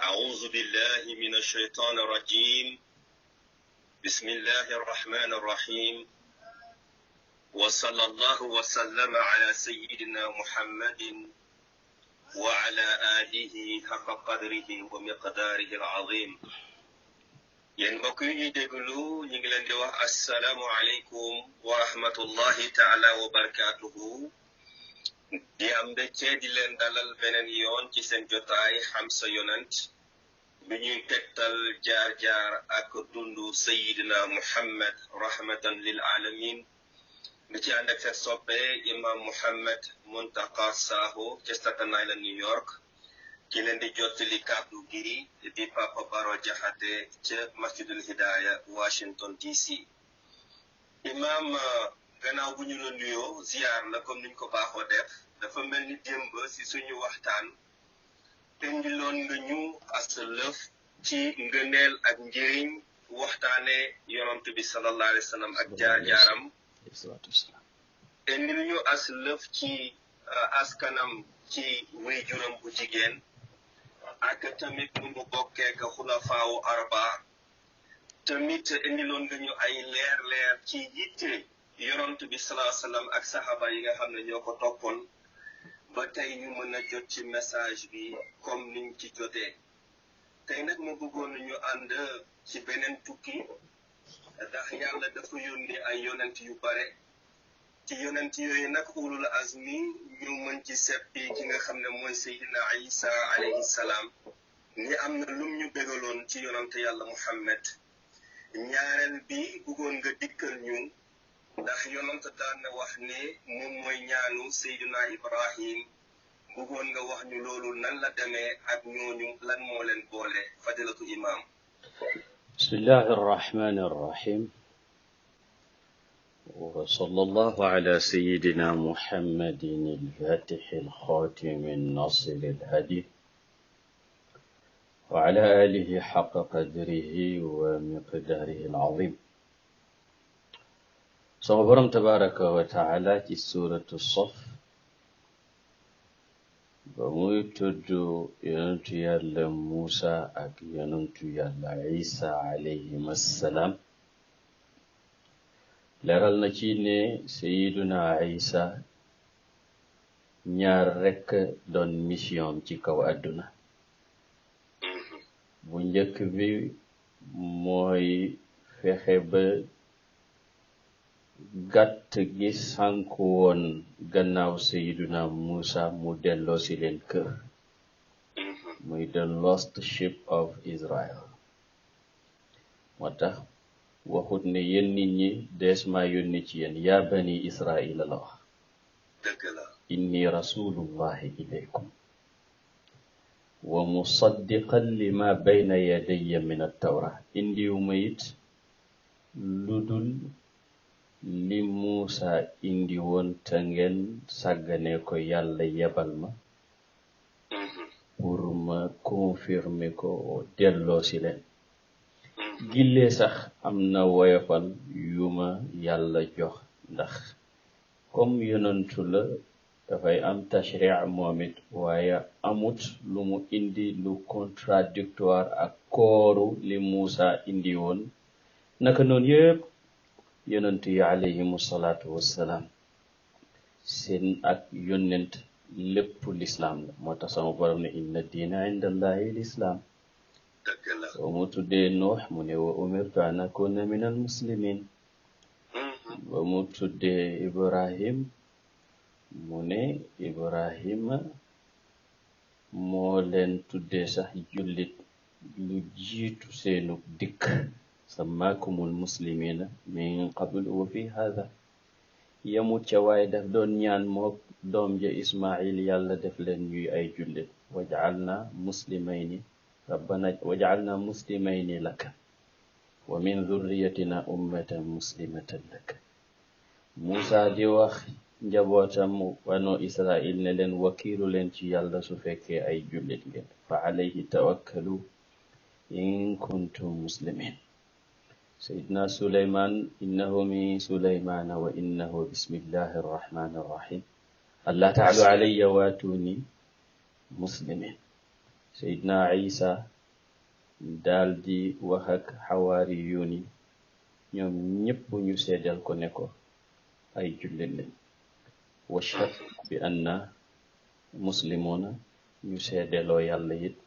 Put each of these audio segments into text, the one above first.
أعوذ بالله من الشيطان الرجيم. بسم الله الرحمن الرحيم. وصلى الله وسلم على سيدنا محمد وعلى آله حق قدره ومقداره العظيم. ينبقي دغلو نيغلن دي واخ السلام عليكم ورحمة الله تعالى وبركاته. di am mbégte di leen dalal beneen yoon ci seen jotaay xam sa yonent bi ñuy tegtal jaar-jaar ak dundu Sayyidina Muhammad rahmatan lil alamin bi ci ànd ak seen soppe imam Mouhamed Muntaqa Sakho ca Staten Island New York ki leen di jottali kàddu gi di Papa Baro Jaxate ca Masjidul Hidaya Washington DC. imam gannaaw bu ñu la nuyoo ziar la comme niñ ko baaxoo def dafa mel ni démb si suñu waxtaan indiloon nga ñu as lëf ci ngëneel ak njëriñ waxtaane yonent bi sallallahu alayhi wa sallam ak jaar-jaaram indil ñu as lëf ci askanam ci waajuram bu jigéen ak tamit nu mu bokkee ka xulafaawu arba tamit indiloon nga ñu ay leer ci yitte yonent bi sallallahu alayhi wa sallam ak saxaaba yi nga xam ne ñoo ko toppoon ba tey ñu mën a jot ci message bi comme niñ ci jotee tey nag ma bëggoon ñu ànd ci beneen tukki ndax yàlla dafa yónni ay yonent yu bare ci yonent yooyu nag ulul azmi ñu mën ci seppi ki nga xam ne mooy Seydina Isa alayhi salaam ni am na lum ñu bégaloon ci yonent yàlla Muhammad ñaareel bi bëggoon nga dikkal ñu ndax yonent daan na wax ne moom mooy ñaanu Seydina Ibrahim bëggoon nga wax ñu loolu nan la demee ak ñooñu lan moo leen boole fadilatu imam. bismillahi arrahmani arrahim wa sallallahu ala sayyidina muhammadin al-fatih al-khatim an-nasir al-hadi wa ala alihi haqqa qadrihi wa miqdarihi al-azim. sama borom tabaraka wa taala ci suratu Saf ba muy tudd yonentu yàlla Muusa ak yonentu yàlla Isa alayhim assalaam leeral na ci ne Sayyiduna Isa ñaar rekk doon mission ci kaw àdduna bu njëkk bi mooy fexe ba gàtt gi sànku woon gannaaw Sayyiduna Musa mu delloo si leen kër muy the lost sheep of Israel moo tax waxut ne yéen nit ñi dees ma yónni ci yéen yaa bani Israila la wax inni rasulullahi ilaykum wa musaddiqan lima bayna yadayya min at-tawra indiwuma it lu dul li Muusa indi woon te ngeen sàggane ko yàlla yebal ma pour ma confirmer ko delloo si leen gillee sax am na woyofal yu ma yàlla jox ndax comme yonantu la dafay am tashri' moom it waaye amut lu mu indi lu contradictoire ak kooru li Muusa indi woon naka noonu yëpp yonent yi alayhimu salaatu wassalaam seen ak yonent lépp lislaam la moo tax sama borom ne inna diina inda allahi lislaam soo mu tuddee Nuux mu ne wa umirtu an akuna min al muslimin ba mu tuddee Ibrahim mu ne Ibrahima moo leen tuddee sax jullit lu jiitu seenu dikk sammaakumul muslimina min qablu wa fi hada yamut ca waaye daf doon ñaan mook doom ja Ismael yàlla def leen ñuy ay jullit waj'alna muslimayni rabbana waj'alna muslimayni laka wa min dhurriyatina ummatan muslimatan laka Musa di wax njabootam wano Israel ne leen wakiilu leen ci yàlla su fekkee ay jullit ngeen fa alayhi tawakkalu in kuntum muslimin Sayyidina Sulaiman innahu min Sulaymana wa innahu bismillahir rahmanir rahim Allah ta'alu alayya waatuni muslimin. Sayyidina Isa daal di wax ak xawaari yuuni ñoom ñëpp ñu seedal ko ne ko ay jullit lañ. washhad bi anna muslimuna ñu seedeloo yàlla it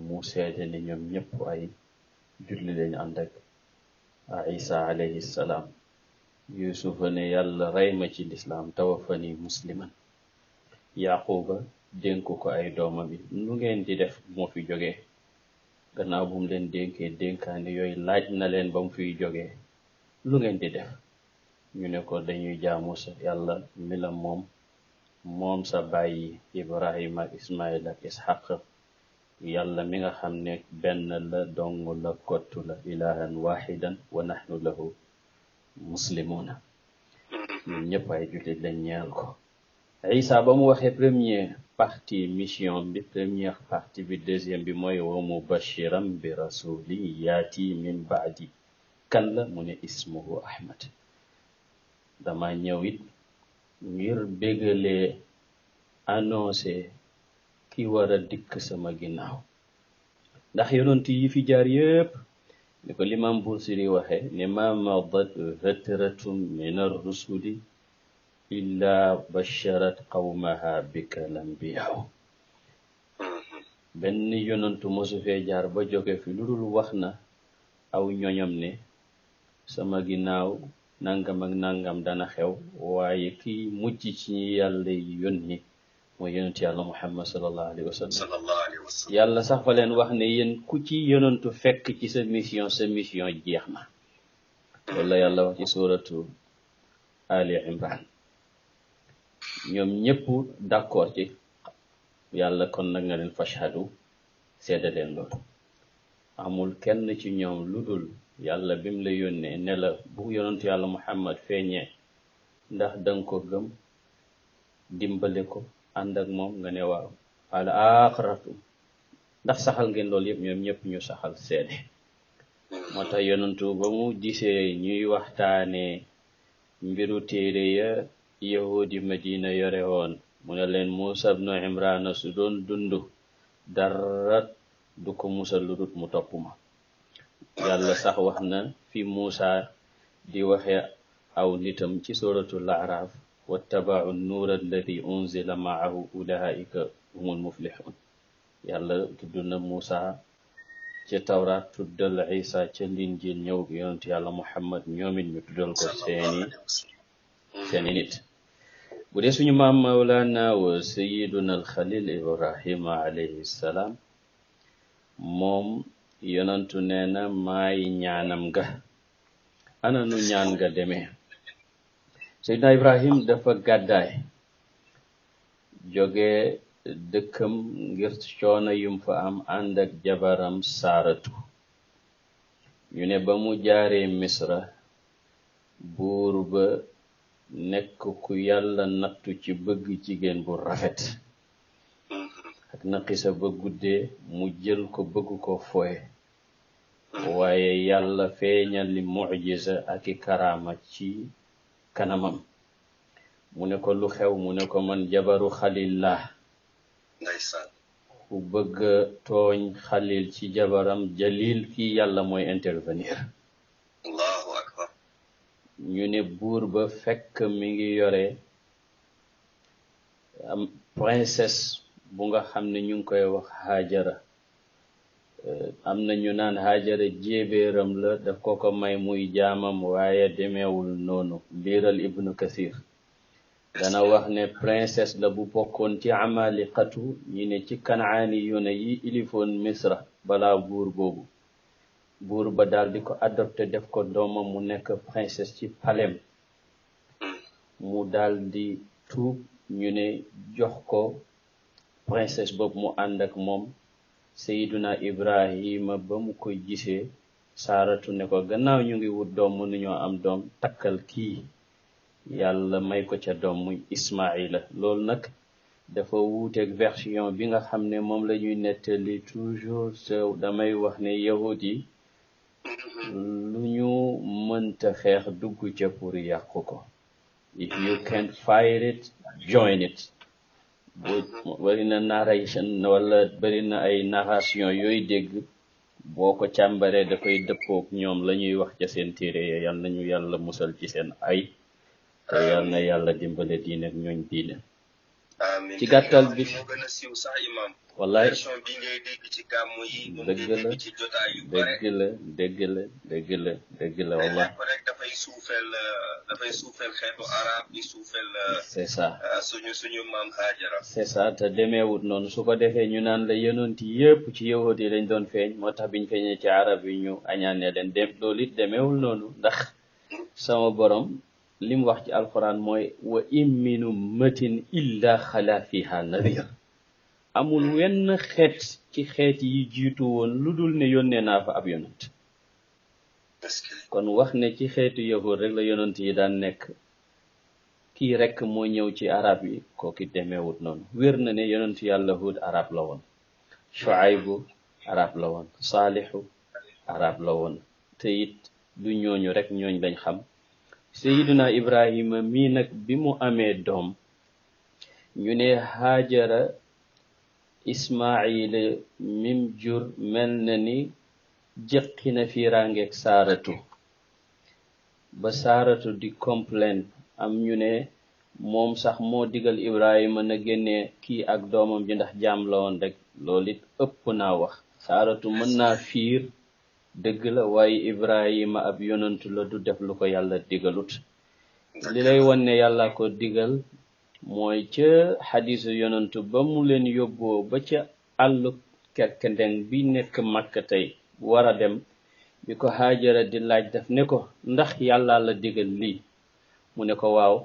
mu seede ne ñoom ñëpp ay jullit lañ ànd ak Isa alayhi salaam. Yusufa ne yàlla rey ma ci lislaam tawaffani musliman. Yaquba dénk ko ay doomam yi nu ngeen di def moo fi jógee gannaaw bu mu leen dénkee dénkaane yooyu laaj na leen ba mu fiy jógee lu ngeen di def ñu ne ko dañuy jaamu sa yàlla mi la moom sa bàyyi Ibrahim ak Ismael ak Ishaq yàlla mi nga xam ne benn la dong la kottu la ilahan wahidan wa nahnu lahu muslimuna. ñun ñëpp ay jullit lañ ñeel ko. Isa ba mu waxee première partie mission bi première partie bi deuxième bi mooy wa mubashiran bi rasulin yaati min baadi kan la mu ne ismuhu Ahmad. dama ñëw it ngir bégalee annoncé ki war a dikk sama ginnaaw ndax yonent yi fi jaar yépp ni ko l'imam Busiri waxe ne ma madat fatratun min ar-rusuli illa basharat qawmaha bika lambiyaw. benn yonentu mosu fee jaar ba jóge fi lu dul wax na aw ñoñam ne sama ginnaaw nangam ak nangam dana xew waaye kii mujj ci ñi yàlla yónni mooy yonent yàlla Muhammad sallallahu alayhi wa sallam. yàlla sax fa leen wax ne yéen ku ci yonentu fekk ci sa mission jeex na. loolu la yàlla wax ci suratu Ali Imran. ñoom ñëpp d'accord ci yàlla kon nag nga leen fashhadu seede leen loolu. amul kenn ci ñoom lu dul yàlla bim la yónnee ne la bu yonentu yàlla Muhammad feeñee ndax danga ko gëm dimbale ko ànd ak moom nga ne waaw ala aqrartum ndax saxal ngeen loolu yëpp ñoom ñëpp ñu saxal seede. moo tax yonentu ba mu gisee ñuy waxtaanee mbiru téere ya yahudi Madina yore woon mu ne leen Muusa ibnu Imraan su doon dund dara du ko musal lu dut mu topp ma. yàlla sax wax na fi Muusa di waxe aw nitam ci suratul A'raaf wattaba'u an-nuura alladi unzila ma'ahu ulaa'ika humul muflihun. yàlla tudd na Muusa ca Tawraat tuddal Isa ca Linjiil ñëw yonent yàlla Muhammad ñoomit ñu tuddal ko seeni nit. bu dee suñu maam Mawlana wa Sayyiduna al-Khalil Ibrahim alayhi salaam moom yonentu nee na maay ñaanam ga. ana nu ñaan nga demee. Sayyidina Ibrahim dafa gàddaay jóge dëkkam ngir coono yum fa am ànd ak jabaram Saaratu. ñu ne ba mu jaaree Misra buur ba nekk ku yàlla nattu ci bëgg jigéen bu rafet ak naqisa ba guddee mu jël ko bëgg ko foye waaye yàlla feeñal li mu'jiza ak i karaama ci kanamam. mu ne ko lu xew mu ne ko man jabaru xalil laa ku bëgg tooñ xalil ci jabaram jalil kii yàlla mooy intervenir. Allahu akbar. ñu ne buur ba fekk mi ngi yore am princesse bu nga xam ne ñu ngi koy wax Hajara. am na ñu naan Hajara jéebéeram la daf ko may muy jaamam waaye demeewul noonu. liiral Ibnu Kathir dana wax ne princesse la bu bokkoon ci amaliqatu ñi ne ci kanaani yone yi ilifoon Misra balaa buur boobu. buur ba daal di ko adopté def ko doomam mu nekk princesse ci palem. mu daal di tuub ñu ne jox ko princesse boobu mu ànd ak moom. Sayyiduna Ibrahima ba mu koy gisee Saaratu ne ko gannaaw ñu ngi wut doom mënuñoo am doom takkal kii. yàlla may ko ca doom muy Ismaila. loolu nag dafa wuuteeg version bi nga xam ne moom la ñuy nettali toujours damay wax ne yahud yi lu ñu mënta xeex dugg ca pour yàq ko. If you can't fight it, join it. bari na narration wala bari na ay narration yooyu dégg boo ko càmbaree da koy dëppook ñoom la ñuy wax ca seen téere ya. Yal nañu yàlla musal ci seen ay te yal na yàlla dimbale diine ak ñooñ diine. ci gàttal bi moo gën a siiw sax imam. wallaay version bi ngay dégg ci gàmmu yi moom dëgg ngay la dégg ci jotaay yu bare. dëgg la wallaay lépp rek dafay suufeel xeetu arab di suufeel c'est ça suñu maam Haajara. c'est ça te demeewut noonu su ko defee ñu naan la yonent yépp ci yahud yi lañ doon feeñ moo tax biñ feeñee ci arab yi ñu añaanee leen dem loolu it demeewul noonu ndax sama borom li mu wax ci alquran mooy wa in min ummatin illa xala fiha nadir. amul wenn xeet ci xeet yi jiitu woon lu dul ne yónnee naa fa ab yonent. kon wax ne ci xeetu yahud rek la yonent yi daan nekk kii rek moo ñëw ci arab yi kooki demeewut noonu. wér na ne yonent yàlla Hud arab la woon, Shuaybu arab la woon, Saalihu arab la woon, te it du ñooñu rek ñooñ lañ xam. Sayyidina Ibrahima mii nag bi mu amee doom ñu ne Haajara Ismael mim jur mel na ni jëqi na fi rangeek Saaratu ba Saaratu di complain. am ñu ne moom sax moo digal Ibrahima na génnee kii ak doomam ji ndax jaam la woon rek. loolu it ëpp naa wax. Saaratu mën naa fiir dëgg la waaye Ibrahima ab yonantu la du def lu ko yàlla digalut. li lay wan ne yàlla ko digal mooy ca xadiisu yonantu ba mu leen yóbboo ba ca àllu kerkendeng bi nekk Makka tey war a dem bi ko Haajara di laaj daf ne ko ndax yàlla la digal lii mu ne ko waaw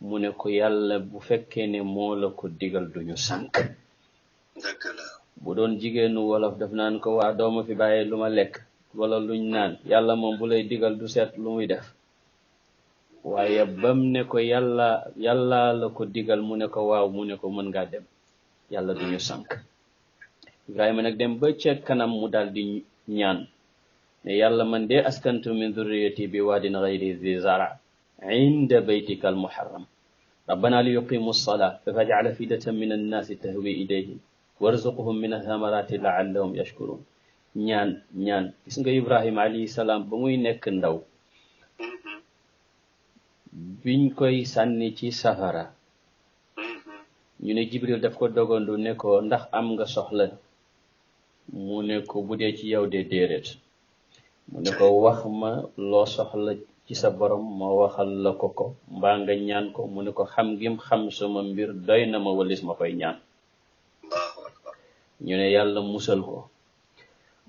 mu ne ko yàlla bu fekkee ne moo la ko digal duñu sànk. dëgg la. bu doon jigéenu wolof daf naan ko waa dooma fi bàyyi lu ma lekk wala luñ naan. yàlla moom bu lay digal du seet lu muy def waaye bam ne ko yàlla la ko digal mu ne ko waaw mu ne ko mën ngaa dem yàlla duñu sànk. Ibrahima nag dem ba ca kanam mu daal di ñaan ne yàlla man de askantu min dhurriyati bi waadin ghayri zi zara inda baytika almuharram rabbana li yuqimu as-salata faj'al afidatan min an-nasi tahwi ilayhim warzuqhum min ath-thamarati la'allahum yashkurun. ñaan gis nga Ibrahima alayhi salaam ba muy nekk ndaw biñ koy sànni ci safara ñu ne Jibril daf ko dogandu ne ko ndax am nga soxla mu ne ko bu dee ci yow de déedéet mu ne ko wax ma loo soxla ci sa borom ma waxal la ko mbaa nga ñaan ko mu ne ko xam gim xam sama mbir doy na ma walis ma koy ñaan. ñu ne yàlla musal ko.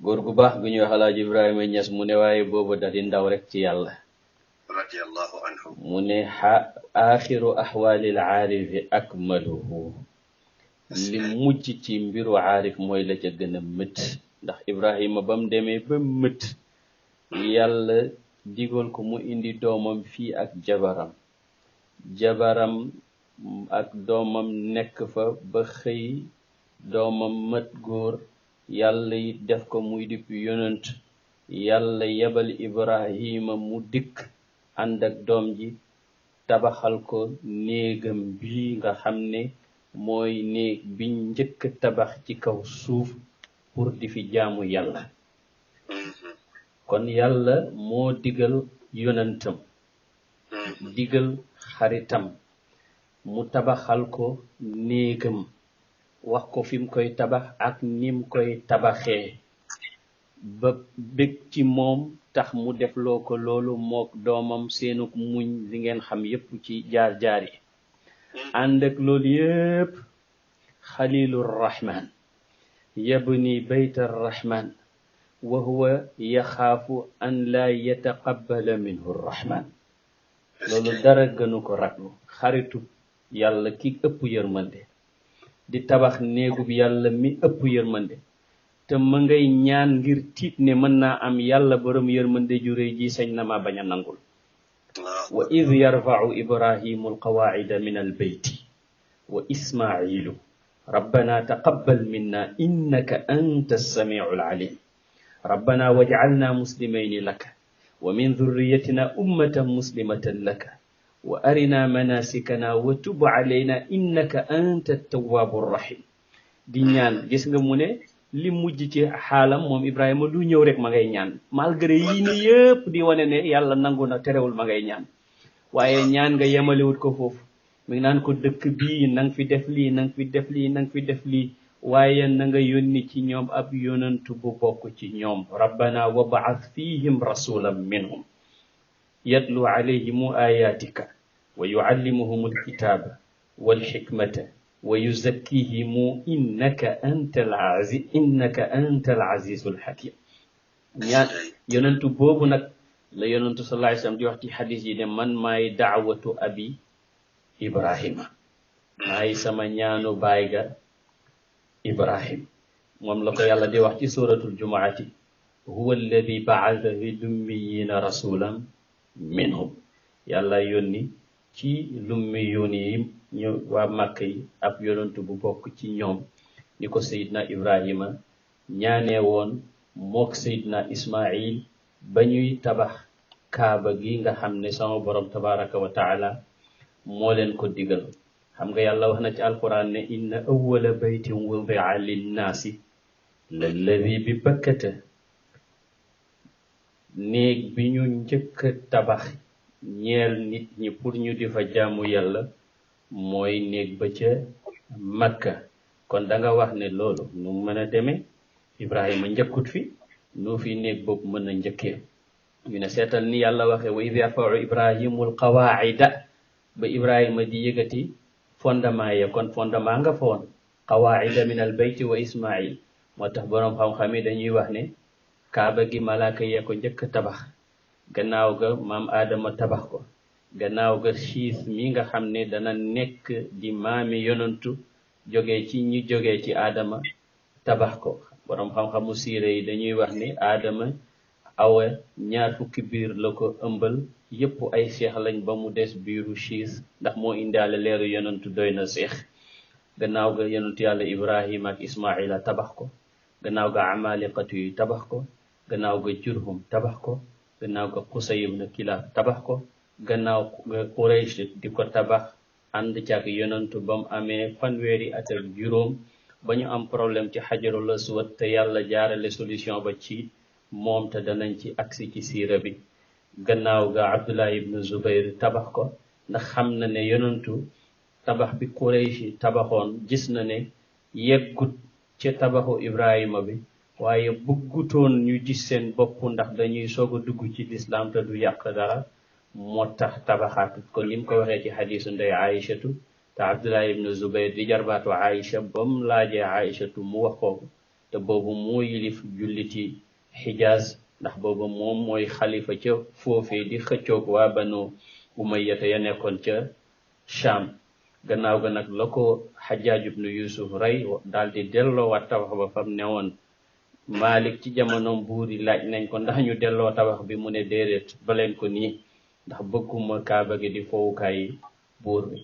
góor gu baax gu ñuy wax Alaaji Ibrahima Ñas mu ne waaye boobu da di ndaw rek ci yàlla. radiyallahu anhu. mu ne aaxiru ahwaalil aarifi akmaluhu. li mujj ci mbiru aarif mooy la ca gën a mët. ndax Ibrahima ba mu demee ba mët yàlla digal ko mu indi doomam fii ak jabaram ak doomam nekk fa ba xëy doomam mët góor yàlla it def ko muy dipp yonent. yàlla yebal Ibrahima mu dikk ànd ak doom ji tabaxal ko néegam bii nga xam ne mooy néeg biñ njëkk tabax ci kaw suuf pour di fi jaamu yàlla. kon yàlla moo digal yonentam digal xaritam mu tabaxal ko néegam wax ko fi mu koy tabax ak nim koy tabaxee ba bég ci moom tax mu defloo ko loolu mook doomam seenuk muñ li ngeen xam yépp ci jaar-jaar yi. ànd ak loolu yépp khalilur rahman yabni baytar rahman wa huwa yaxaafu an laa yataqabbala minhu rahman. loolu dara gënu ko raglu xaritu yàlla ki ëpp yërmande di tabax néegub yàlla mi ëpp yërmande te ma ngay ñaan ngir tiit ne mën naa am yàlla borom yërmande ju réy ji sañ na ma bañ a nangul. wa id yarfa'u ibrahimu alqawaacida min albeyti wa ismailu rabbana taqabbal minna innaka anta as-sami'u al-alim rabbana waj'alna muslimayni laka wa min dhurriyyatina ummatan muslimatan laka wa arina manasikana wa tub alayna innaka antat tawwabur rahim. di ñaan gis nga mu ne li mujj ci xaalam moom Ibrahima lu ñëw rek ma ngay ñaan malgré yi ni yëpp di wane ne yàlla nangu na terewul ma ngay ñaan waaye ñaan nga yemalewut ko foofu mi ngi naan ko dëkk bii nang fi def lii nang fi def lii nang fi def lii waaye na nga yónni ci ñoom ab yonantu bu bokk ci ñoom rabbana wab'ath fihim rasulan minhum yatlu alayhim ayatika wa yuallimuhum alkitaba walhikmata wa yuzakkihim innaka antal azizul hakim. ñaan yonantu boobu nag la yonantu sallallahu alayhi wasallam di wax ci xadis yi ne man maay daawatu abi Ibrahima maay sama ñaanu baay ga Ibrahim moom la ko yàlla di wax ci suratul jumuati huwa alladi ba'atha fi lummiyina rasulan minhum yàlla yónni ci lummiyun yi ñu waa Makka yi ab yonantu bu bokk ci ñoom ni ko Seydina Ibrahima ñaanee woon mook Seydina Ismael ba ñuy tabax Kaaba gi nga xam ne sama borom tabaraka wa taala moo leen ko digal. xam nga yàlla wax na ci alquran ne inna awwala baytin wudi'a linnaasi lalladi bi bakkata néeg bi ñu njëkk a tabax ñeel nit ñi pour ñu di fa jaamu yàlla mooy néeg ba ca Makka. kon da nga wax ne loolu nu mën a demee Ibrahima njëkkut fi nu fi néeg boobu mën a njëkkee ñu ne seetal ni yàlla waxe wa idh yarfa'u Ibrahimul qawaa'ida ba Ibrahima di yëgati fondement ya kon fondement nga fa woon qawaa'ida min al bayti wa Ismail moo tax boroom xam-xam yi dañuy wax ne Kaaba gi malaaka yee ko njëkk a tabax gannaaw ga maam Adama tabax ko gannaaw ga siis mi nga xam ne dana nekk di maami yonantu jógee ci ñi jógee ci Adama tabax ko. boroom xam-xamu siire yi dañuy wax ne Adama awa 2 fukki biir la ko ëmbal yépp ay seex lañ ba mu des biiru siis ndax moo indaale leeru yonantu doy na seex. gannaaw ga yonantu yàlla Ibrahima ak Ismaila tabax ko gannaaw ga amaliqatu yi tabax ko gannaaw ga Jurhum tabax ko gannaaw ga Qusay ibn Kilab tabax ko gannaaw ga Quraysh di ko tabax ànd ci ak yonantu ba mu amee 1 at ak juróom ba ñu am problème ci xajarul aswad te yàlla jaarale solution ba ci moom te danañ ci agsi ci siira bi. gannaaw ga Abdullah ibn Zubayr tabax ko ndax xam na ne yonantu tabax bi Quraysh tabaxoon gis na ne yeggut ca tabaxu Ibrahima bi waaye bëggutoon ñu gis seen bopp ndax dañuy soog a dugg ci lislaam te du yàq dara moo tax tabaxaat ko lim ko waxee ci xadiisu ndey Aïchatu te Abdullah ibn Zubayr di jarbaatu Aïcha bam laajee Aïchatu mu wax ko te boobu moo yilif julliti Xijaaz ndax boobu moom mooy xalifa ca foofee di xëccoog waa Banu Umayya ya nekkoon ca Sham. gannaaw ga nag la ko Hajjaaj ibnu Yusuf rey daal di delloowaat tabax ba fam ne woon. Malik ci jamonoom buur yi laaj nañ ko ndax ñu delloo tabax bi mu ne déedéet baleen ko nii ndax bëgguma Kaaba gi di fowukaay buur bi.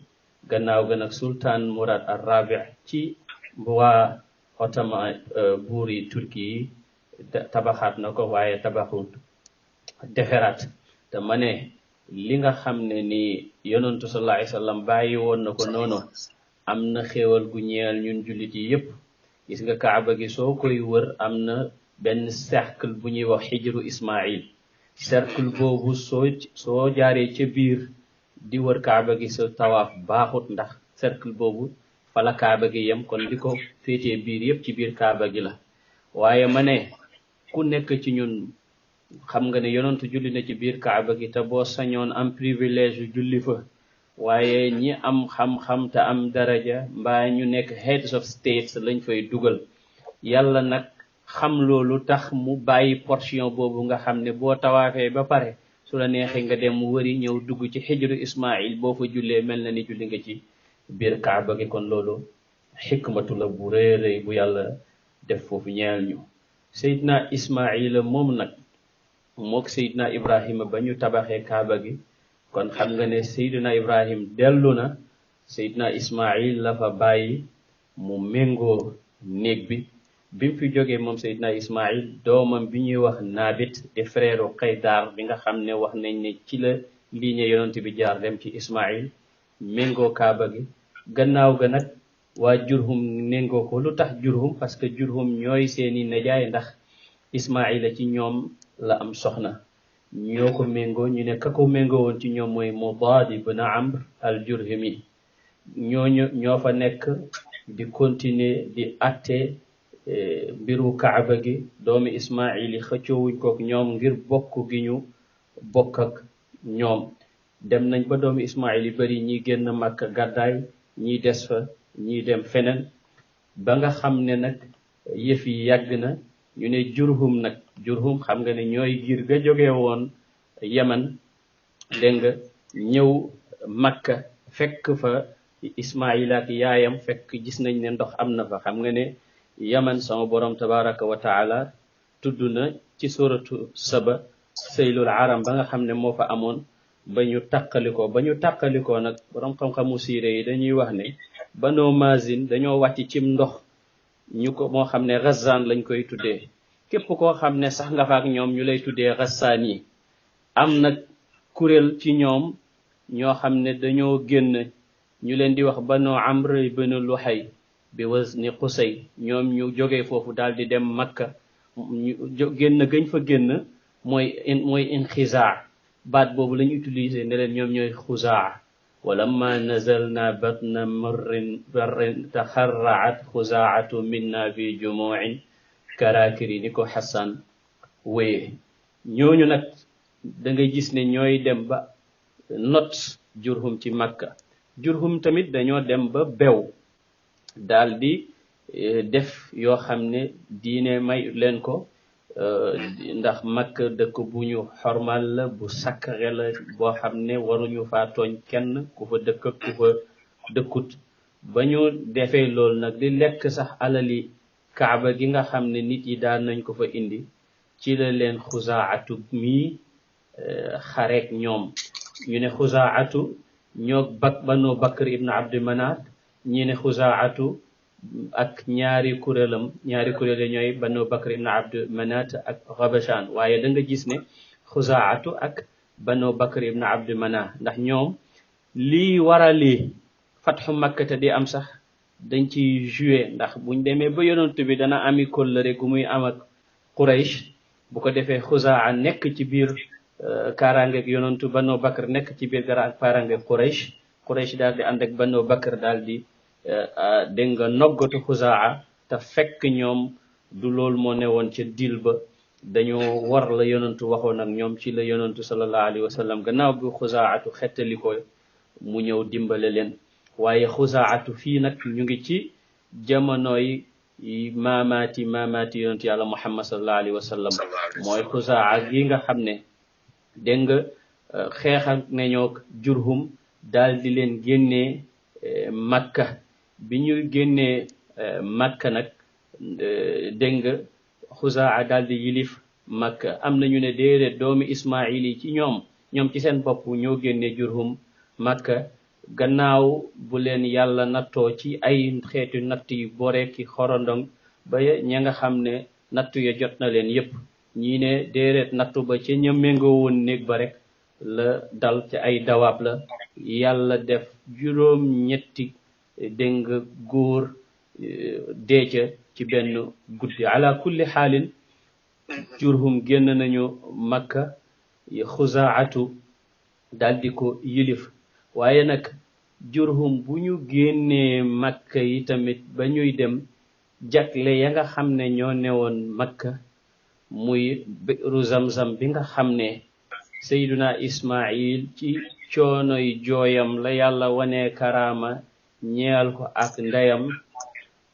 gannaaw ga nag sultaan Murad ar-Rabi ci waa Ottoman buur yi Turki yi tabaxaat na ko waaye tabaxut deferaat te ma ne li nga xam ne ni yonantu sallallahu alayhi wasallam bàyyi woon na ko noonu am na xéewal gu ñeel ñun jullit yi yépp. gis nga Kaaba gi soo koy wër am na benn cercle bu ñuy wax xijru Ismail. cercle boobu soo jaaree ca biir di wër Kaaba gi sa tawaaf baaxut ndax cercle boobu fa la Kaaba gi yem kon li ko féetee biir yépp ci biir Kaaba gi la. waaye ma ne ku nekk ci ñun xam nga ne yonantu julli na ci biir Kaaba gi te boo sañoon am privilège julli fa waaye ñi am xam-xam te am daraja mbaa ñu nekk heads of states lañ fay dugal. yàlla nag xam loolu tax mu bàyyi portion boobu nga xam ne boo tawaafee ba pare su la neexee nga dem wëri ñëw dugg ci xijru Ismail boo fa jullee mel na ni julli nga ci biir Kaaba gi. kon loolu xikmatu la bu rëy rëy bu yàlla def foofu ñeel ñu. Seydina Ismaila moom nag mook Seydina Ibrahima ba ñu tabaxee Kaaba gi kon xam nga ne Seydina Ibrahim dellu na Seydina Ismail la fa bàyyi mu méngoo néeg bi bi mu fi jógee moom Sayyidina Ismael doomam bi ñuy wax Naabit di frère Qaydar bi nga xam ne wax nañ ne ci la ligne yonent bi jaar dem ci Ismael méngoo Kaaba gi. gannaaw ga nag waa Jurhum méngoo ko lu tax Jurhum parce que Jurhum ñooy seeni nijaay ndax Ismaila ci ñoom la am soxna ñoo ko méngoo ñu ne ka ko méngoo woon ci ñoom mooy Mûttalib ibn Amr al-Jurhumi ñoo fa nekk di continuer di atte mbiru Kaaba gi doomi Ismail yi xëccoowuñ kook ñoom ngir bokk gi ñu bokk ak ñoom dem nañ ba doomi Ismail yi bari ñi génn Makka gàddaay ñi des fa ñi dem feneen ba nga xam ne nag yëf yi yàgg na ñu ne Jurhum nag Jurhum xam nga ne ñooy giir ga jóge woon Yaman dégg nga ñëw Makka fekk fa Ismail ak yaayam fekk gis nañ ne ndox am na fa xam nga ne Yaman sama borom tabaraka wa taala tudd na ci suratu Saba saylul aram ba nga xam ne moo fa amoon ba ñu tàqalikoo nag borom xam-xamu siire yi dañuy wax ne Banu Mazin dañoo wàcc cim ndox ñu ko moo xam ne Ghazan lañ koy tuddee képp koo xam ne sax nga fa ak ñoom ñu lay tuddee Ghassaan yi am nag kuréel ci ñoom ñoo xam ne dañoo génn ñu leen di wax Banu Amr ibn Luhay bi wazni Qusay ñoom ñu jógee foofu daal di dem Makka ñu génn gañ fa génn mooy inxizaa baat boobu lañu utiliser ne leen ñoom ñooy xuzaa walamma nazalna batna barrin taxarraat xuzaatu minna fi jumuin karakiri ni ko Hassan wéyee ñooñu nag da ngay gis ne ñooy dem ba not Jurhum ci Makka Jurhum tamit dañoo dem ba bew daal di def yoo xam ne diine may leen ko ndax Makka dëkk bu ñu xormal la bu sakkare la boo xam ne waruñu faa tooñ kenn ku fa dëkk ku fa dëkkut ba ñu defee loolu nag di lekk sax alali Kaaba gi nga xam ne nit yi daan nañ ko fa indi ci la leen xuzaatu mii xareek ñoom ñu ne xuzaatu ñoo Banu Bakr ibn Abd Manat ñi ne xuzaatu ak ñaari kuréel ñooy Banu Bakr ibn Abd Manat ak Ghabashan waaye da nga gis ne xuzaatu ak Banu Bakr ibn Abd Manat ndax ñoom lii warali fatxu Makka te di am sax dañ ci joué ndax buñ demee ba yonent bi dana ami kóllëre gu muy am ak Quraysh bu ko defee xuzaa nekk ci biir kaaraangeeg yonentu Banu Bakr nekk ci biir kaaraangeeg Quraysh daal di ànd ak Banu Bakr daal di dégg nga noggatu xuzaa te fekk ñoom du loolu moo ne woon ca dil ba dañoo war la yonentu waxoon ak ñoom ci la yonentu sallallahu alayhi wa sallam gannaaw bi xuzaatu xettali ko mu ñëw dimbale leen waaye xuzaatu fii nag ñu ngi ci jamonoy maamaati yonentu yàlla Muhammad sallallahu alayhi wa sallam mooy xuzaa gi nga xam ne dégg nga xeex ak nañoo Jurhum daal di leen génnee Makka bi ñu génnee Makka nag dégg nga xuzaa daal di yilif Makka am na ñu ne déedéet doomi Ismail yi ci ñoom ci seen bopp ñoo génnee Jurhum Makka gannaaw bu leen yàlla nattoo ci ay xeetu natt yu bore ki xorondong ba ña nga xam ne nattu ya jot na leen yépp ñii ne déedéet nattu ba ca ña méngoo woon néeg ba rek la dal ci ay dawaab la yàlla def juróom-ñetti dégg nga góor deeca ci benn guddi ala kulli xaalin Jurhum génn nañu Makka xuzaatu daal di ko yilif waaye nag Jurhum bu ñu génnee Makka yi tamit ba ñuy dem jagle ya nga xam ne ñoo newoon Makka muy bi'ru Zamzam bi nga xam ne Sayyiduna Ismail ci coonoy jooyam la yàlla wane karaama ñeel ko ak ndeyam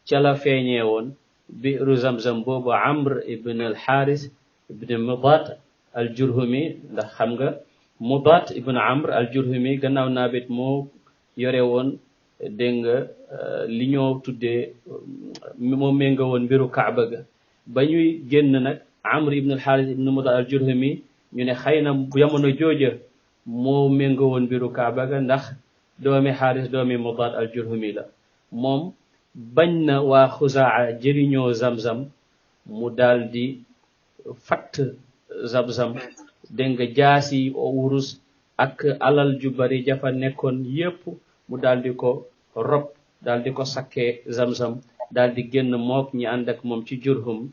ca la feeñee woon bi'ru Zamzam boobu Amr ibn al-Haris ibn Mudat al-Jurhumi ndax xam nga Mudat ibn Amr al-Jurhumi gannaaw Naabit moo yore woon dégg nga li ñoo tuddee moo ménga woon mbiru Kaaba ga ba ñuy génn nag Amr ibn al-Haris ibn Mudat al-Jurhumi ñu ne xëy na jamono jooja moo ménga woon mbiru Kaaba ga ndax doomi Haris doomi Mudat al-Jurhumi la moom bañ na waa Xuzaa jëriñoo zamzam mu daldi fatt zamzam dégg nga jaasi wurus ak alal ju bari jafa nekkoon yépp mu daldi ko rob daldi ko sakkee zamzam daldi génn mook ñi ànd ak moom ci Jurhum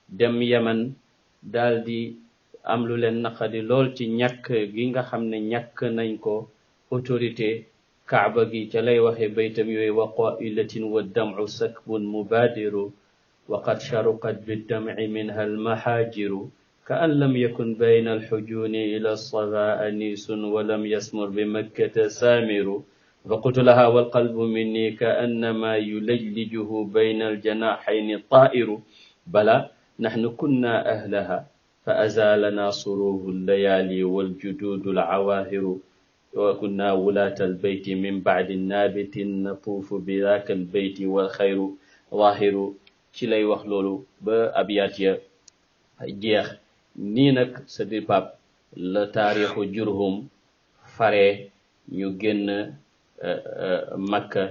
dem Yaman daldi am lu leen naqadi lool ci ñàkk gi nga xam ne ñàkk nañ ko autorité Kaaba gi ca lay waxe baytam yooyu wa qailatin wa dam'u sakbun mubadiru wa qad sharuqat biddam'i minha almahajiru ka an lam yakun bayna alhujuni ila as-safa anisun wa lam yasmur bi makkata samiru فقلت لها والقلب مني كأنما يلجلجه بين الجناحين طائر بلى نحن كنا أهلها فأزالنا صروه الليالي والجدود العواهر وكنا ولاة البيت من بعد النابت نطوف بذاك البيت والخير ظاهر شلي وخلولو بأبيات جيخ نينك سدي باب لتاريخ جرهم فري ñu génn Makka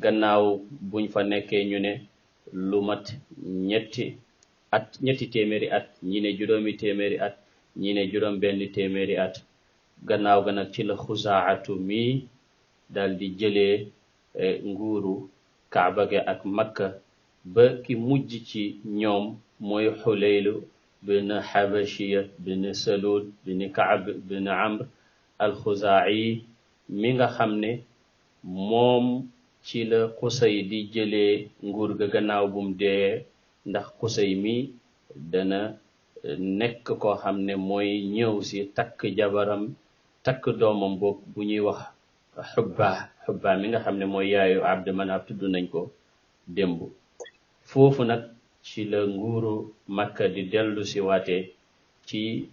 gannaaw buñ fa nekkee ñu ne lu mat ñetti téeméeri at ñi ne juróomi téeméeri at ñi ne juróom benn téeméeri at gannaaw ga nag ci la Xuzaatu mi dal di jëlee nguuru Kaaba ga ak Makka ba ki mujj ci ñoom mooy Xulaylu bin Habashiya bin Salul bin Kaab bin Amr al-Xuzaa'i mi nga xam ne moom ci la Xusay di jëlee nguur ga gannaaw bum dee ndax Xusay mi dana nekk koo xam ne mooy ñëw si takk jabaram takk doomam boog bu ñuy wax Xubba mi nga xam ne mooy yaayu Abdu Manaf tudd nañ ko démb foofu nag ci la nguuru Makka di dellu si waate ci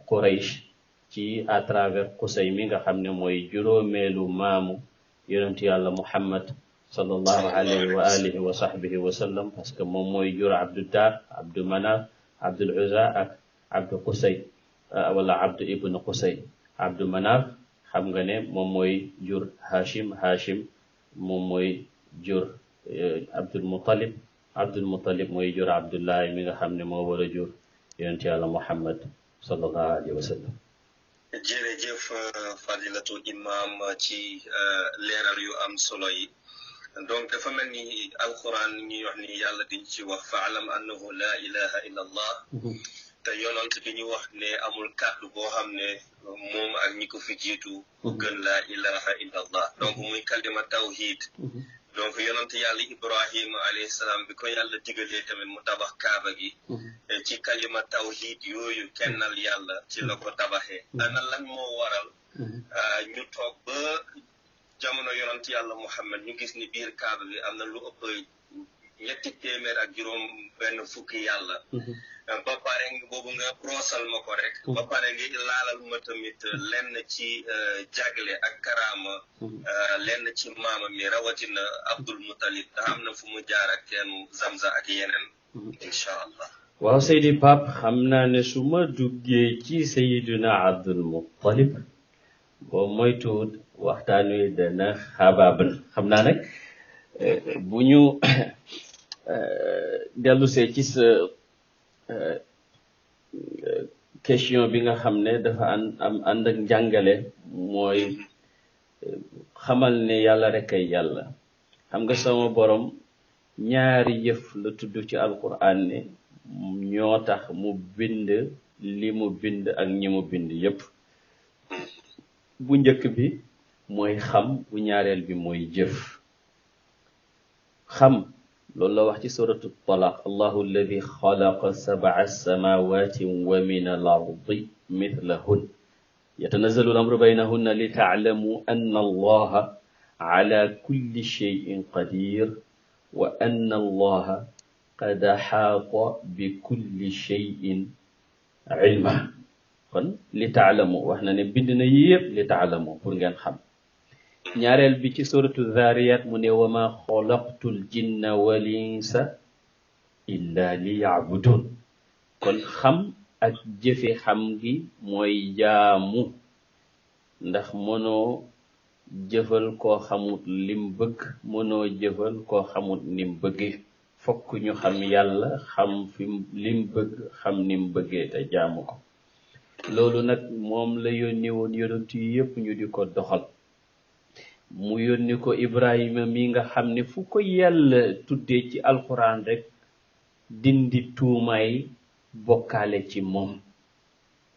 Quraysh ci à travers Xusay mi nga xam ne mooy juróomeelu maamu yonent yàlla Muhammad sallallahu alayhi wa alihi wa sahbihi wa sallam parce que moom mooy jur Abdudar Abdu Manaf Abdul Uzza ak Abdu Qusay wala Abdu ibn Qusay Abdu Manaf xam nga ne moom mooy jur Hashim moom mooy jur Abdul Muttalib mooy jur Abdullah mi nga xam ne moo war a jur yonent yàlla Muhammad sallallahu alayhi wa sallam. jërëjëf fadilatu imam ci leeral yu am solo yi donc dafa mel ni alquran ñuy wax ni yàlla diñ ci wax fa'lam annahu la ilaha illa allah te yonent bi ñu wax ne amul kàddu boo xam ne moom ak ñi ko fi jiitu gën la ilaha illa allah donc muy kalima tawhid donc yonent yàlla Ibrahim alayhi salaam bi ko yàlla digalee tamit mu tabax Kaaba gi ci kalima tawhid yooyu kennal yàlla ci la ko tabaxee ana lan moo waral ñu toog ba jamono yonent yàlla Muhammad ñu gis ni biir Kaaba gi am na lu ëpp ñetti téeméer ak juróom benn fukki yàlla ba pare boobu nga brosal ma ko rek ba pare ngi laalal ma tamit lenn ci jagle ak karaama lenn ci maama mi rawatina Abdul Muttalib te am na fu mu jaar ak teenu Zamza ak yeneen incha allah waaw Seydi Pape xam naa ne su ma duggee ci Sayyidina Abdul Muttalib boo moytuwut waxtaan wi dana xabaabal xam naa nag bu ñu dellusee ci sa question bi nga xam ne dafa ànd ak njàngale mooy xamal ne yàlla rek ay yàlla xam nga sama borom ñaari yëf la tudd ci alquran ne ñoo tax mu bind li mu bind ak ñi mu bind yépp bu njëkk bi mooy xam bu ñaareel bi mooy jëf xam loolu la wax ci suratu talaq allahu alladi xalaqa sab'a samawati wa min al-ardi mithlahun yatanazzalu al-amru baynahunna li ta'lamu anna allaha ala kulli shay'in qadir wa anna allaha qad ahata bi kulli shay'in ilma kon li ta'lamu wax na ne bind na yépp li ta'lamu pour ngeen xam ñaareel bi ci suratu Zariyat mu ne wa ma xalaqtul jinna wal insa illa li ya'budun kon xam ak jëfe xam gi mooy jaamu ndax mënoo jëfal koo xamut lim bëgg mënoo jëfal koo xamut nim bëggee fokk ñu xam yàlla xam fi lim bëgg xam nim bëggee te jaamu ko loolu nag moom la yónni woon yonent yi yépp ñu di ko doxal mu yónni ko Ibrahima mi nga xam ne fu ko yàlla tuddee ci alxuraan rek dindi tuumaay bokkaale ci moom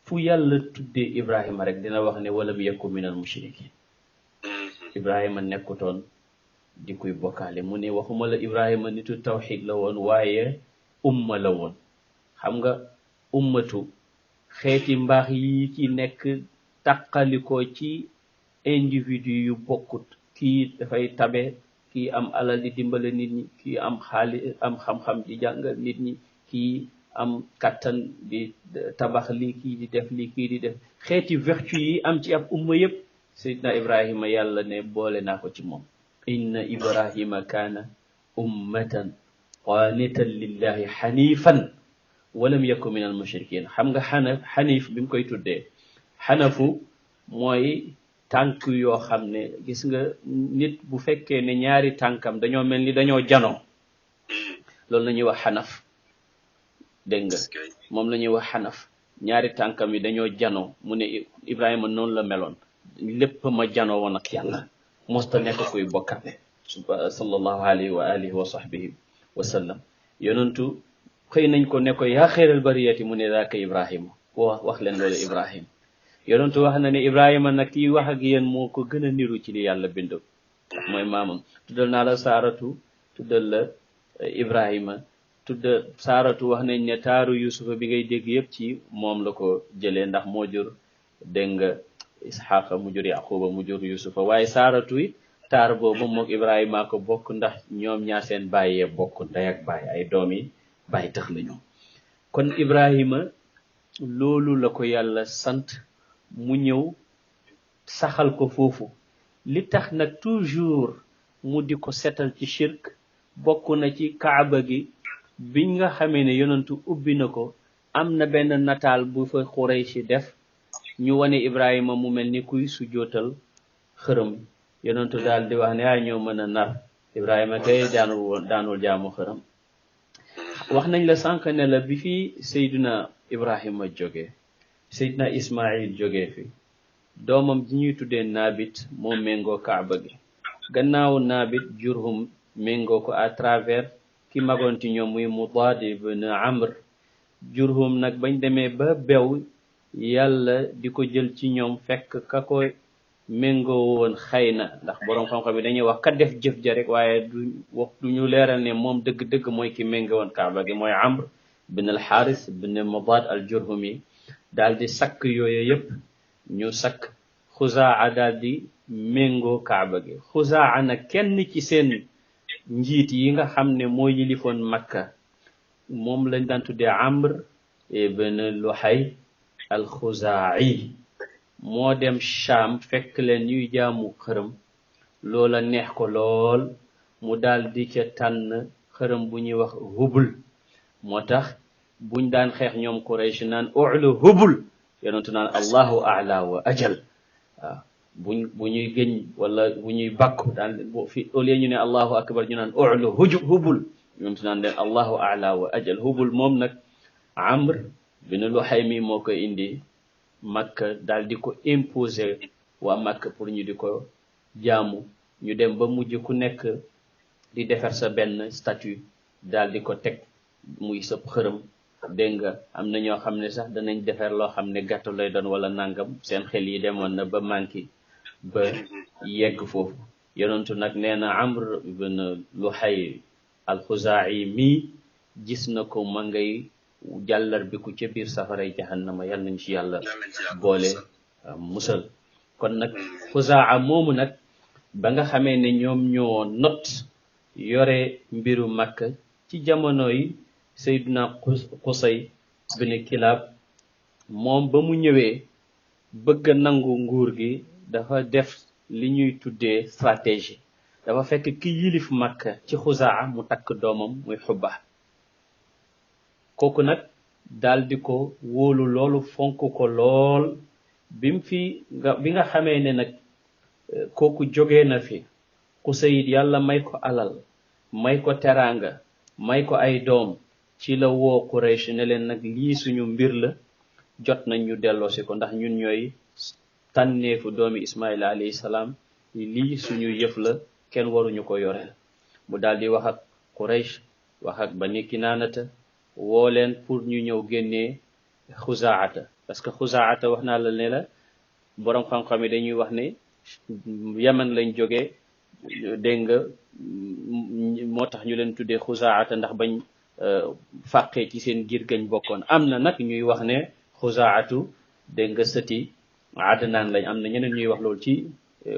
fu yàlla tuddee Ibrahima rek dina wax ne walam yakun minal mushrikin Ibrahima nekkutoon di kuy bokkaale mu ne waxuma la Ibrahima nitu tawhid la woon waaye umma la woon xam nga ummatu xeeti mbaax yi ci nekk taqalikoo ci individu yu bokkut kii dafay tabe kii am alal di dimbale nit ñi kii am xaalis am xam-xam di jàngal nit ñi kii am kattan di tabax lii kii di def lii kii di def xeeti vertu yi am ci ab umma yépp Seydina Ibrahima yàlla ne boole naa ko ci moom inna Ibrahima kaana ummatan qaanitan lillahi xanifan walam yakun min al mushrikin xam nga xanif bi mu koy tuddee xanafu mooy tànk yoo xam ne gis nga nit bu fekkee ne ñaari tànkam dañoo mel ni dañoo janoo loolu la ñuy wax xanaf dégg nga moom la ñuy wax xanaf ñaari tànkam yi dañoo janoo mu ne Ibrahima noonu la meloon lépp ma janoo woon ak yàlla mosta nekk kuy bokkaale sallallahu alayhi wa alihi wa sahbihi wa sallam yonentu xëy nañ ko ne ko yaa xeeral bariyati mu ne daaka Ibrahima wax leen loolu Ibrahima yonentu wax na ne Ibrahima nag kii wax ak yéen moo ko gën a niru ci li yàlla bind mooy maamam tuddal naa la Saaratu tuddal la Ibrahima Saaratu wax nañ ne taaru Yusufa bi ngay dégg yëpp ci moom la ko jëlee ndax moo jur dégg nga Isxaaqa mu jur Yaquba mu jur Yusufa waaye Saaratu it taar boobu mook Ibrahima ko bokk ndax ñoom ñaar seen bàyyee bokk ndey ak baay ay doom yi bàyyi tax lañu kon Ibrahima loolu la ko yàlla sant mu ñëw saxal ko foofu li tax nag toujours mu di ko setal ci shirk bokk na ci Kaaba gi biñ nga xamee ne yonentu ubbi na ko am na benn nataal bu fa Quraysh def ñu wane Ibrahima mu mel ni kuy sujootal xërëm yonentu daal di wax ne ay ñoo mën a nar Ibrahima kay daanul jaamu xërëm wax nañ la sànq ne la bi fi Seydina Ibrahima jóge Seydina Ismael jóge fi doomam ji ñuy tuddee Naabit moo méngoo Kaaba gi gannaaw Naabit Jurhum méngoo ko à travers ki magoon ci ñoom muy Mûttalib ibn Amr Jurhum nag bañ demee ba bew yàlla di ko jël ci ñoom fekk ka ko méngoo woon xëy na ndax boroom xam-xam yi dañuy wax ka def jëf ja rek waaye du ñu leeral ne moom dëgg-dëgg mooy ki méngoo woon Kaaba gi mooy Amr bin al Xaaris bin Mudad al Jurhumi daal di sakk yooyu yëpp ñu sakk Xuzaa daal di méngoo Kaaba gi Xuzaa nag kenn ci seen njiit yi nga xam ne moo yilifoon Makka moom lañ daan tuddee Amr ibn Luhay al Xuzaa'i moo dem Sham fekk leen ñuy jaamu xërëm loola neex ko lool mu daal di ca tànn xërëm bu ñuy wax Hubul moo tax buñ daan xeex ñoom Quraysh naan u'lu Hubul yonentu naan allahu a'la wa ajal waaw bu ñuy gëñ wala bu ñuy bàkku daan fi au lieu ñu ne allahu akbar ñu naan u'lu Hubul yonentu naan leen allahu a'la wa ajal Hubul moom nag Amr bin Luhay mi moo koy indi Makka daal di ko imposer waa Makka pour ñu di ko jaamu ñu dem ba mujj ku nekk di defar sa benn statue daal di ko teg muy sëb xërëm dégg nga am na ñoo xam ne sax danañ defar loo xam ne gàttu lay doon wala nangam seen xel yi demoon na ba manqué ba yegg foofu yonentu nag nee na Amr ibn Luhay al-Xuzaa'i mii gis na ko ma ngay jàllar bi ku ca biir safaray jahannama yal nañ ci yàlla boole musal kon nag Xuzaa moomu nag ba nga xamee ne ñoom ñoo not yore mbiru Makka ci jamono yi Seydina Qusay bin Kilaab moom ba mu ñëwee bëgg a nangu nguur gi dafa def li ñuy tuddee stratégie dafa fekk ki yilif Makka ci Xuzaa mu takk doomam muy Xubba kooku nag daal di ko wóolu loolu fonk ko lool bi nga xamee ne nag kooku jógee na fi Xusayid yàlla may ko alal may ko teraanga may ko ay doom ci la woo Quraysh ne leen nag lii suñu mbir la jot nañ ñu delloosi ko ndax ñun ñooy tànneefu doomi Ismael alayhi salaam lii suñu yëf la kenn waruñu ko yoreel mu daal di wax ak Quraysh wax ak Bani Kinaanata woo leen pour ñu ñëw génnee Xuzaata parce que Xuzaata wax naa la ne la boroom xam-xam yi dañuy wax ne Yaman lañ jógee dégg nga moo tax ñu leen tuddee Xuzaata ndax bañ fàqee ci seen giir gañ bokkoon am na nag ñuy wax ne Xuzaatu dégg nga sëti Adnaan lañ am na ñeneen ñuy wax loolu ci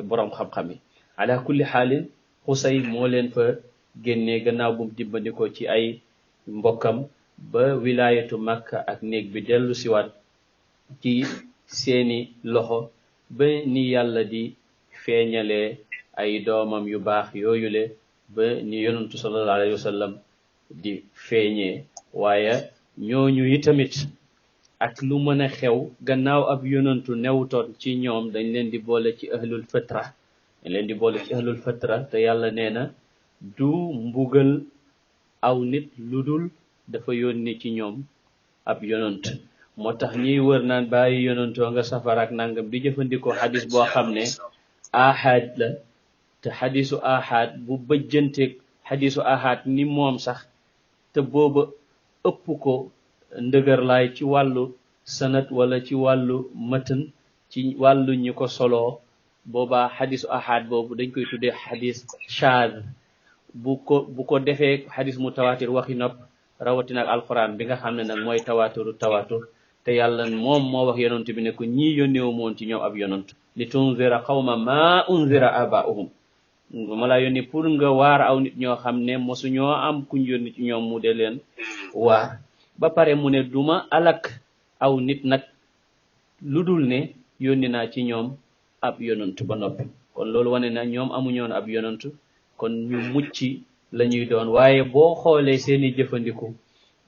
boroom xam-xam yi ala kulli xaalin Xusay moo leen fa génnee gannaaw bu mu dimbandikoo ci ay mbokkam ba wilaayatu Makka ak néeg bi dellu siwaat ci seeni loxo ba ni yàlla di feeñalee ay doomam yu baax yooyule ba ni yonantu sallallahu alayhi wa sallam di feeñee waaye ñooñu itamit ak lu mën a xew gannaaw ab yonantu newutoon ci ñoom dañ leen di boole ci ahlul fatra te yàlla nee na du mbugal aw nit lu dul dafa yónni ci ñoom ab yonant moo tax ñiy wër naan bàyyi yonantoo nga safara ak nangam di jëfandikoo xadis boo xam ne ahad la te xadisu ahad bu bëjjanteeg xadisu ahad ni moom sax te booba ëpp ko ndëgërlaay ci wàllu sanat wala ci wàllu matan ci wàllu ñu ko soloo boobaa xadisu ahad boobu dañ koy tuddee xadis shaad bu ko defee xadis mutawatir waxi nopp rawatina ak alquran bi nga xam ne nag mooy tawatur te yàlla moom moo wax yonent bi ne ko ñii yónneewu moon ci ñoom ab yonent li tunzira qawma ma unzira abaahum ma laa yónni pour nga waar aw nit ñoo xam ne mosuñoo am kuñ yónni ci ñoom mu de leen waar ba pare mu ne duma alak aw nit nag lu dul ne yónni naa ci ñoom ab yonent ba noppi kon loolu wane na ñoom amuñoon ab yonent kon ñu mucc la ñuy doon waaye boo xoolee seeni jëfandiku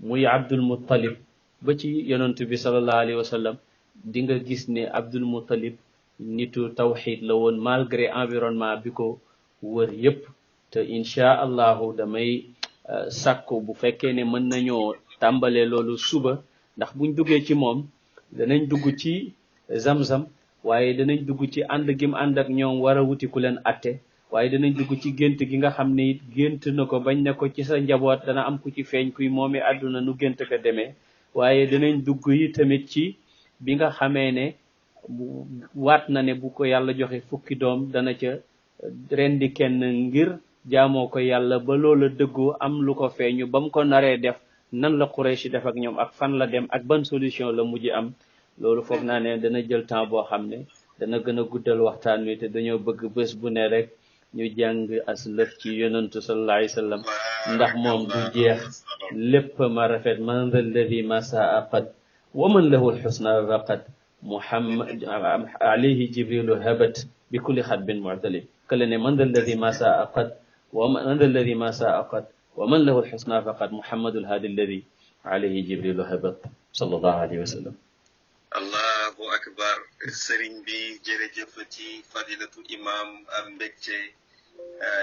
muy Abdul Muttalib ba ci yonent bi sallallahu alayhi wa sallam di nga gis ne Abdul Muttalib nitu tawxid la woon malgré environnement bi ko wër yépp te incha allahu damay sàkku bu fekkee ne mën nañoo tàmbalee loolu suba ndax buñ duggee ci moom danañ dugg ci zamzam waaye danañ dugg ci ànd gim ànd ak ñoom war a wuti ku leen atte waaye danañ dugg ci gént gi nga xam ne it gént na ko bañ ne ko ci sa njaboot dana am ku ci feeñ kuy moomee àdduna nu gént ko demee waaye danañ dugg yi tamit ci bi nga xamee ne waat na ne bu ko yàlla joxe fukki doom dana ca rendi kenn ngir jaamoo ko yàlla ba loola dëggoo am lu ko feeñu ba mu ko naree def nan la Quraysh def ak ñoom ak fan la dem ak ban solution la mujj am loolu foog naa ne dana jël temps boo xam ne dana gën a guddal waxtaan wi te dañoo bëgg bés bu ne rek ñu jàng as lëf ci yonantu sallallahu alayhi wa sallam ndax moom du jeex lépp ma rafet man dha alladi ma saa qad wa man lahu alxusna faqad Muhammad alayhi jibrilu habat bi kulli xatbin mu'talib kale ne man dha alladi ma saa qad wa man dha alladi ma saa qad wa man lahu alxusna faqad Muhammadul hadi alladi alayhi jibrilu habat sallallahu alayhi wa sallam. allahu akbar sëriñ bi jërëjëfati fadilatu imam am mbégte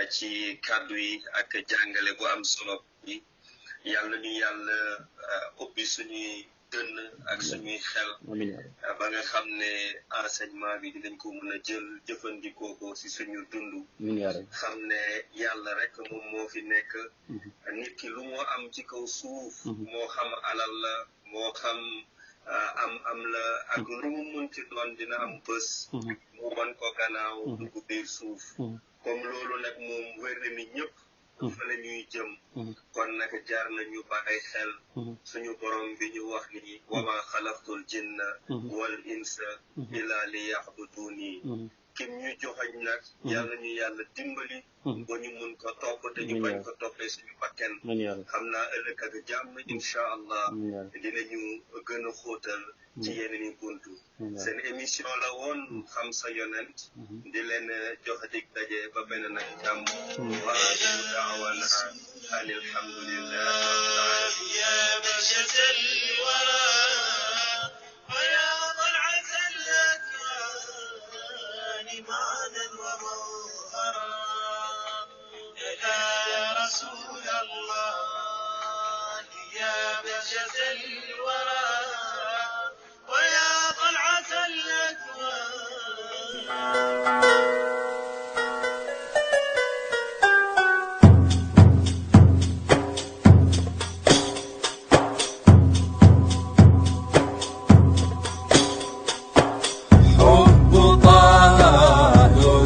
ci kàddu yi ak jàngale bu am solo bi yàlla ñu yàlla ubbi suñuy dënn ak suñuy xel ba nga xam ne enseignement bi dinañ ko mën a jël jëfandikoo ko si suñu dund xam ne yàlla rek moom moo fi nekk nit ki lu moo am ci kaw suuf moo xam alal la moo xam am la ak lu mu mënti doon dina am bés mu won ko gannaaw dugg biir suuf comme loolu nag moom wér na ni ñëpp fa la ñuy jëm kon nag jaar nañu bàyyi xel suñu borom bi ñu wax ni wa ma xalaqtul jinna wal insa illa li ya'buduni kim ñu joxañ nag yàlla ñu yàlla dimbali ba ñu mun ko topp te ñu bañ ko toppee suñu bakken xam naa ëllëg ak jàmm incha allah dinañu gën a xóotal ci yeneen i buntu seen émission la woon xam sa yonent di leen jox dig daje ba benn nag jàmm wa axiru da'wana an alhamdulillahi rabbil alamin ya bahjatal wara wa ya tal'at al-akwan إيمانا ومظهرا يا رسول الله يا بهجة الورى ويا طلعة الأكوان.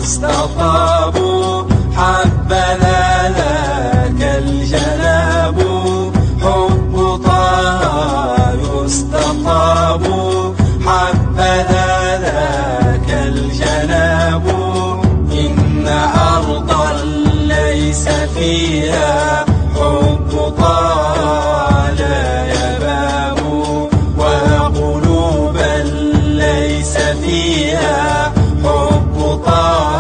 استطاب حبذا لك الجناب حب طه يستطاب حبذا لك الجناب إن أرضا ليس فيها حب طه لا يباب وقلوبا ليس فيها حب طه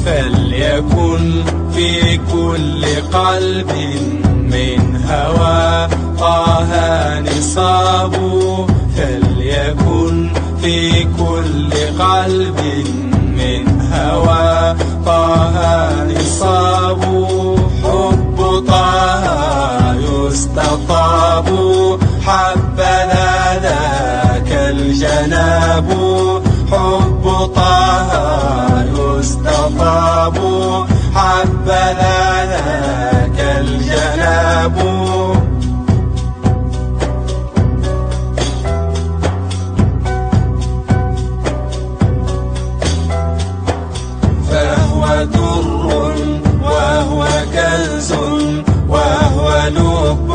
فليكن في كل قلب من هوى طه نصاب فليكن في كل قلب من هوى طه نصاب حب طه يستطاب حبذا ذاك الجناب حب طه يستطاب حبذا ذاك الجناب فهو در وهو كنز وهو لب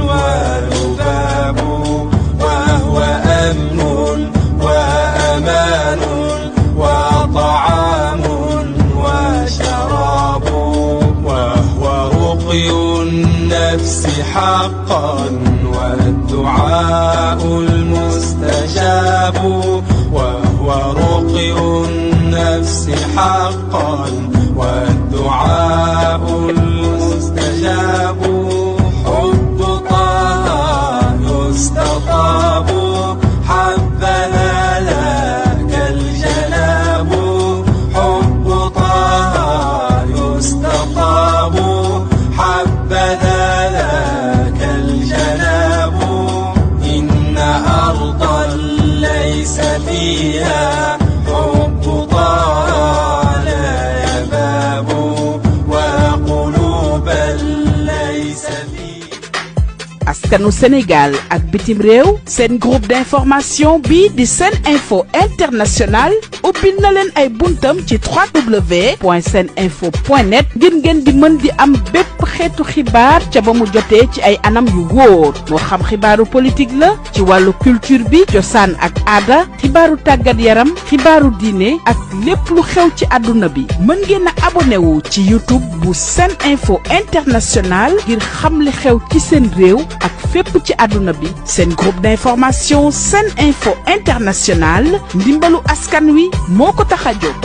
ولباب وهو أمن وأمان وطعام وشراب وهو رقي النفس حقا والدعاء المستجاب وهو رقي النفس حقا والدعاء المستجاب حب طه يستطاب حبذا لك الجناب حب طه يستطاب حبذا لك الجناب إن أرضا ليس فيها حب طه لا يباب وقلوبا ليس فيها. Askanu Sénégal ak bitim réew seen groupe d'information bi di Sen Info International ubbil na leen ay buntam ci www.seninfo.net ngir ngeen di mën di am bépp xeetu xibaar ca ba mu jotee ci ay anam yu wóor moo xam xibaaru politique la ci wàllu culture bi cosaan ak aada xibaaru tàggat yaram xibaaru diine ak lépp lu xew ci àdduna bi mën ngeen a abonné wu ci YouTube bu Sen Info International ngir xam li xew ci seen réew ak fépp ci àdduna bi seen groupe d'information Sen Info International ndimbalu askan wi moo ko tax a jóg.